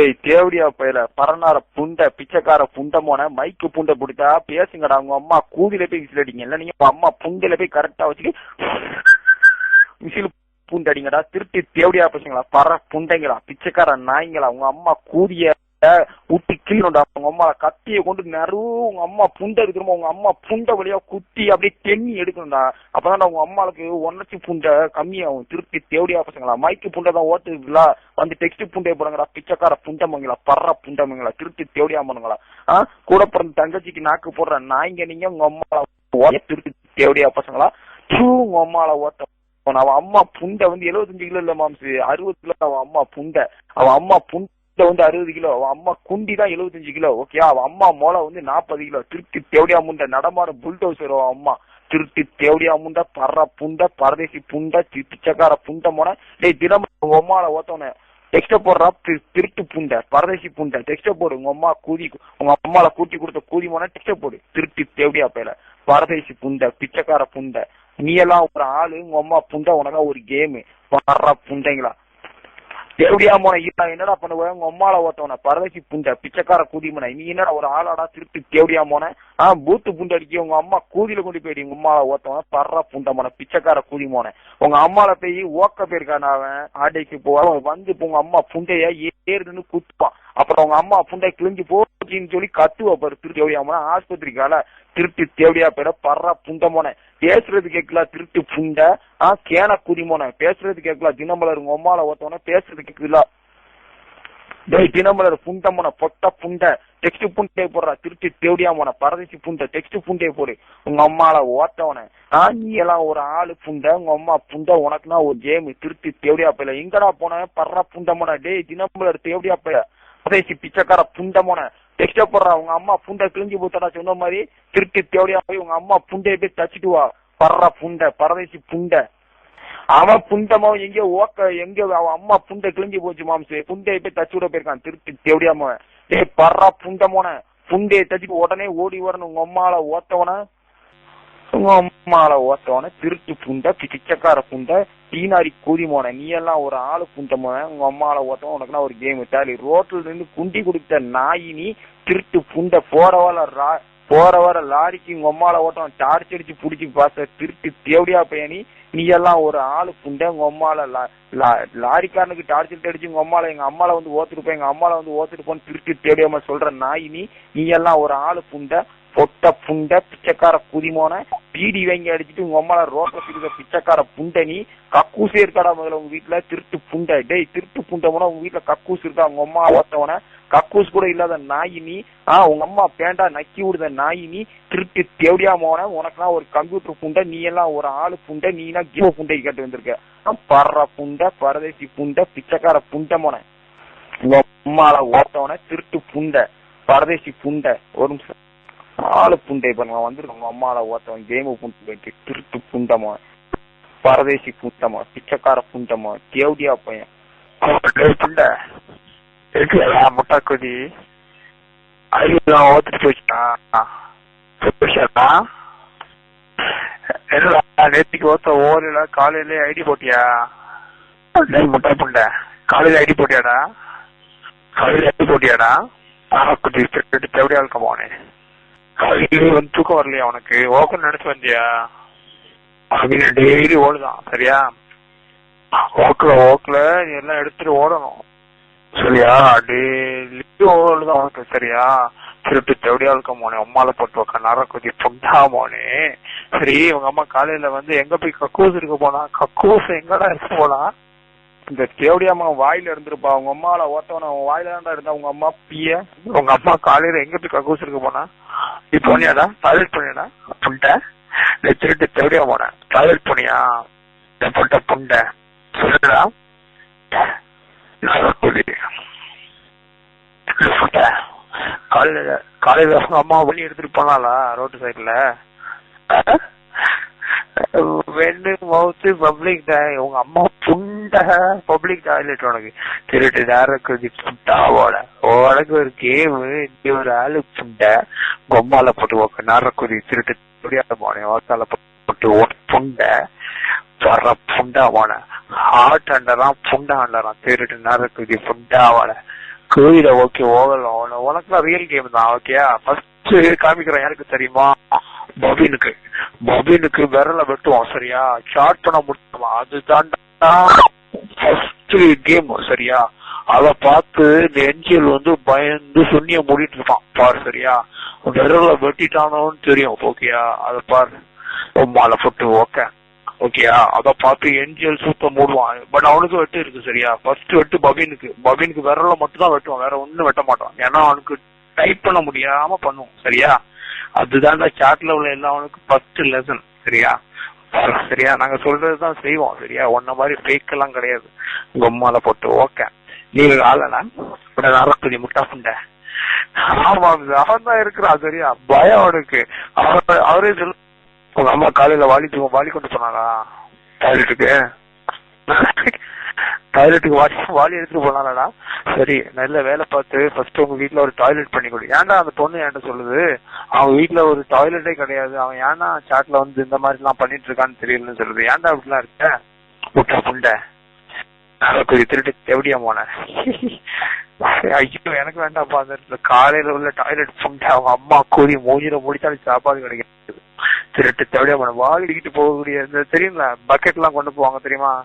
ஏய் தேவடியா பயில பரநார புண்டை பிச்சைக்கார புண்டமோன மைக்கு புண்டை பிடித்தா பேசுங்கடா. உங்க அம்மா கூதியில போய் விசில் அடிங்க. இல்ல நீங்க அம்மா புண்டையில போய் கரெக்டா வச்சுட்டு விசில் பூண்டு அடிங்கடா. திருப்பி தேவடியா பசங்களா பற புண்டைங்களா பிச்சைக்கார நாய்ங்களா. உங்க அம்மா கூதிய ஊட்டி கிள்ளணும்டா. உங்க அம்மா கத்திய கொண்டு நறுவு உங்க அம்மா புண்டை எடுக்கணுமா. உங்க அம்மா புண்டை வழியா குத்தி அப்படியே தென்னி எடுக்கணும்டா. அப்பதான் உங்க அம்மாவுக்கு ஒன்னச்சு புண்டை கம்மியாகும். திருப்பி தேவடியா பசங்களா மைக்கு புண்டை தான் ஓட்டுங்களா வந்து டெக்ஸ்ட் புண்டையை போடுங்கடா. பிச்சைக்கார புண்டமங்களா பர்ற புண்டமங்களா. திருப்பி தேவடியா பண்ணுங்களா. கூட பிறந்த தங்கச்சிக்கு நாக்கு போடுற நாய்ங்க நீங்க. உங்க அம்மா திருப்பி தேவடியா பசங்களா உங்க அம்மால ஓட்ட. அவன் அம்மா புண்டை வந்து 75 கிலோ இல்ல மாம்சு 60 கிலோ. அவன் அம்மா புண்டை. அவன் அம்மா புண்டை வந்து 60 கிலோ. அவன் அம்மா குண்டி தான் 75 கிலோ. ஓகே அவன் அம்மா மோளை வந்து 40 கிலோ. திருப்பி தேவடியா முண்டை நடமாடும் புல்டோசர் அவன் அம்மா. திருப்பி தேவடியா முண்டை பர்ற புண்டை பரதேசி புண்டை பிச்சைக்கார புண்டை மோன. டேய் தினம் உங்க அம்மால ஓத்தவன டெக்ஸ்ட போடுறா. திருட்டு புண்டை பரதேசி புண்டை டெக்ஸ்ட போடு. உங்க அம்மா கூதி உங்க அம்மால கூட்டி கொடுத்த கூதி மோன டெக்ஸ்ட போடு. திருப்பி தேவடியா பையில பரதேசி புண்டை பிச்சைக்கார புண்டை. நீ எல்லாம் ஒரு ஆளு. உங்க அம்மா புண்டை உனக்கா ஒரு கேமு பர்ற புண்டைங்களா. தேவடியா மோன என்னடா பண்ணுவ. உங்க அம்மால ஓட்டவன பரதேசி புண்டை பிச்சைக்கார கூதிமனை. நீ என்னடா ஒரு ஆளாடா. திருப்பி தேவடியா மோன பூத்து புண்டை அடிக்க உங்க அம்மா கூதியில கொண்டு போயிடு. உங்க அம்மால ஓட்டவன பர்ற புண்டை மோன பிச்சைக்கார கூதி மோன. உங்க அம்மால போய் ஓக்க போயிருக்கான அவன் ஆடைக்கு போவான் வந்து உங்க அம்மா புண்டைய ஏறுன்னு குத்துப்பான். அப்புறம் உங்க அம்மா புண்டை கிழிஞ்சு போச்சின்னு சொல்லி கத்துவ பாரு. திருப்பி தேவடியா மோன ஆஸ்பத்திரிக்கால. திருப்பி தேவடியா போயிட பர்ற புண்டை மோன. பேசுறது கேட்கலாம் திருட்டு புண்டை கேன குதிமோன. பேசுறது கேட்கலாம் தினமலர். உங்க அம்மால ஓத்தவன பேசுறது கேட்கல. டேய் தினமலர் புண்டமோன பொட்ட புண்டை டெக்ஸ்ட் புண்டை போடுறா. திருப்பி தேவடியா மோன பரதேசி புண்டை டெக்ஸ்ட் புண்டை போடு. உங்க அம்மால ஓத்தவன நீ எல்லாம் ஒரு ஆளு புண்டை. உங்க அம்மா புண்டை உனக்குனா ஒரு கேமு. திருப்பி தேவடியா பையில எங்கடா போன பர்ற புண்டமோன. டேய் தினமலர் தேவடியா பைய பரதேசி பிச்சைக்கார புண்டமோன டெக்ஸ்ட போடுறா. உங்க அம்மா புண்டை கிழிஞ்சு போத்தடா சொன்ன மாதிரி. திருப்பி தேவடியா போய் உங்க அம்மா புண்டையை போய் தச்சுட்டு வா. பர்ற புண்டை பரதேசி புண்டை. அவன் புண்டமோ எங்கயோ எங்க அவன் அம்மா புண்டை கிழிஞ்சு போச்சு மாம்சு. புண்டையை போய் தச்சு விட போயிருக்கான். திருப்பி தேவடியாம டேய் பர்ற புண்டமோன புண்டையை தச்சுட்டு உடனே ஓடி வரணும். உங்க அம்மால ஓத்தவன உங்க அம்மால ஓத்தவன திருட்டு புண்டை பிச்சைக்கார புண்டை டீனாரி கூதிமோன. நீ எல்லாம் ஒரு ஆளு புண்டமோன. உங்க அம்மால ஓத்தவன் உனக்குன்னா ஒரு கேம் தாலி. ரோட்ல இருந்து குண்டி கொடுத்த நாயி நீ. திருட்டு புண்டை போற வர லாரிக்கு உங்க அம்மால ஓட்டம் டார்ச் அடிச்சு புடிச்சு பாச. திருட்டு தேவடியா பையனி நீ எல்லாம் ஒரு ஆளு புண்டை. உங்க அம்மால லாரிக்காரனுக்கு டார்ச் அடிச்சு உங்க அம்மால எங்க அம்மால வந்து ஓத்துட்டு போய் எங்க அம்மால வந்து ஓத்துட்டு போன்னு திருட்டு தேவடியாம சொல்ற நாய் நீ எல்லாம் ஒரு ஆளு புண்டை பொட்ட புண்டை பிச்சைக்கார குதிமோன. பீடி வாங்கி அடிச்சுட்டு உங்க அம்மால ரோட்ல பிடிக்கிற பிச்சைக்கார புண்டை நீ. கக்கூசே இருக்காடா முதல்ல உங்க வீட்டுல திருட்டு புண்டை. டேய் திருட்டு புண்டை போனா உங்க வீட்டுல கக்கூஸ் இருக்கா. உங்க அம்மா ஓத்தவன கக்கூஸ் கூட இல்லாத நாய் நீ. உங்க அம்மா பேண்டா நக்கி விடுத நாய் நீ. திருட்டு தேவடியா மோன உனக்குலாம் ஒரு கம்ப்யூட்டர் புண்டை. நீ எல்லாம் ஒரு ஆளு புண்டை. நீனா கீழ புண்டை கேட்டு வந்திருக்க. பர்ற புண்டை பரதேசி புண்டை பிச்சைக்கார புண்டை மோன. உங்க அம்மால ஓட்டவன திருட்டு புண்டை பரதேசி புண்டை. ஒரு நிமிஷம் ஆளு புண்டை பண்ணுவான் வந்துருக்க. உங்க அம்மால ஓட்டவன் கேமு புண்டை போயிட்டு திருட்டு புண்டமோ பரதேசி புண்டமோ பிச்சைக்கார புண்டமோ தேவடியா பையன் புண்டை இருக்குல்ல முட்டா கொதி அறிவுலாம் ஓத்துட்டு போச்சுட்டா. என்னடா நேற்றுக்கு ஓத்த ஓரல காலையில ஐடி போட்டியா. முட்டா புண்டை காலையில ஐடி போட்டியாடா. காலையில ஐடி போட்டியாடா. குதி தேவடியா இருக்க போனே. காலையில வந்து தூக்கம் வரலையா உனக்கு. ஓக்கன்னு நினைச்சு வந்தியா. அப்படின்னு டெய்லி ஓடுதான் சரியா. ஓக்கல நீ எல்லாம் எடுத்துட்டு ஓடணும் சரியா. டெய்லி ஓடுதான் உனக்கு சரியா. திருட்டு தேவடியா இருக்க போனே. அம்மால போட்டு வைக்க நர கொதி புண்டா போனே. சரி உங்க அம்மா காலையில வந்து எங்க போய் கக்கூஸ் இருக்க போனா. கக்கூஸ் எங்கடா இருக்க போனா. இந்த தேவடியாமா வாயில இருந்திருப்பா. உங்க அம்மால ஓத்தவன வாயில தான்டா இருந்தா. உங்க அம்மா பிய உங்க அம்மா காலையில எங்க போய் கக்கூஸ் இருக்க போனா. நீ போனியாடா டாய்லெட் போனியாடா புண்டை. திருட்டு தேவடியா போன டாய்லெட் போனியா. பொட்ட புண்டை சொல்லுடா. காலையில உங்க அம்மா வெளியே எடுத்துட்டு போனாலா ரோட்டு சைட்ல. வெண்டு மவுத்து பப்ளிக் உங்க அம்மா புண்டை பப்ளிக் டாய்லெட் உனக்கு. திருட்டு நேரம் புண்டாவோட உனக்கு ஒரு கேமு. நீ ஒரு ஆளு புண்டை. பொம்மால போட்டு ஓக்க நேரக்குதி திருட்டு முடியாத போனேன். ஓத்தால போட்டு புண்டை வர்ற புண்டா போன. ஹார்ட் அண்டரான் புண்டா அண்டரான் திருட்டு நேரக்குதி புண்டாவோட கோயில ஓகே ஓவலாம் உனக்குலாம் ரியல் கேம் தான். ஓகேயா ஃபர்ஸ்ட் காமிக்கிறேன் யாருக்கு தெரியுமா? பபினுக்கு விரல வெட்டுவோம் சரியா, சாட் பண்ண முடியுமா, அதுதான் ஃபர்ஸ்ட் கேம் சரியா. அத பார்த்து இந்த என்ஜிஎல் வந்து பயந்து சுண்ணிய மூடிட்டு இருப்பான் பாரு சரியா. விரல வெட்டிட்டானோன்னு தெரியும் ஓகேயா. அத பாரு மாலை போட்டு ஓகேயா. அத பார்த்து என்ஜிஎல் சூத்த மூடுவான். பட் அவனுக்கு வெட்டு இருக்கு சரியா. ஃபர்ஸ்ட் வெட்டு பபினுக்கு விரல மட்டும் தான் வெட்டுவான், வேற ஒண்ணும் வெட்ட மாட்டான். ஏன்னா அவனுக்கு டைப் பண்ண முடியாம பண்ணுவோம் சரியா. அதுதான் சாட்ல உள்ள எல்லாம் அவனுக்கு ஃபர்ஸ்ட் லெசன் சரியா. நாங்க சொல்றதுதான் செய்வோம் சரியா. ஒன்ன மாதிரி ஃபேக் எல்லாம் கிடையாது. உங்க அம்மால போட்டு நீ ஆளனா நடக்குது முட்டா புண்டை. ஆமா அவன் தான் இருக்கிறான் சரியா. பயம் அவனுக்கு. அவரே சொல்லு, உங்க அம்மா காலையில வாலி கொண்டு போனாரா டாய்லெட்டுக்கு வாலி எடுத்துட்டு போனாலடா. சரி நல்ல வேலை பார்த்து ஃபர்ஸ்ட் உங்க வீட்டுல ஒரு டாய்லெட் பண்ணி கொடு. ஏன்டா அந்த பொண்ணு என்கிட்ட சொல்லுது அவன் வீட்டுல ஒரு டாய்லெட்டே கிடையாது, அவன் ஏன்னா சாட்ல வந்து இந்த மாதிரி எல்லாம் பண்ணிட்டு இருக்கான்னு தெரியலன்னு சொல்லுது. ஏன்டா அப்படிலாம் இருக்க முட்டா புண்டை கொஞ்சம் திருட்டு எப்படியா போன? ஐயோ எனக்கு வேண்டாம்ப்பா அந்த இடத்துல காலையில உள்ள டாய்லெட் புண்டை. அவங்க அம்மா கூறி மூஞ்சில முடிச்சாலும் சாப்பாடு கிடைக்காது. திருட்டு தேவையா போன வாலிக்கிட்டு போகக்கூடிய தெரியுங்களா பக்கெட் எல்லாம் கொண்டு போவாங்க தெரியுமா.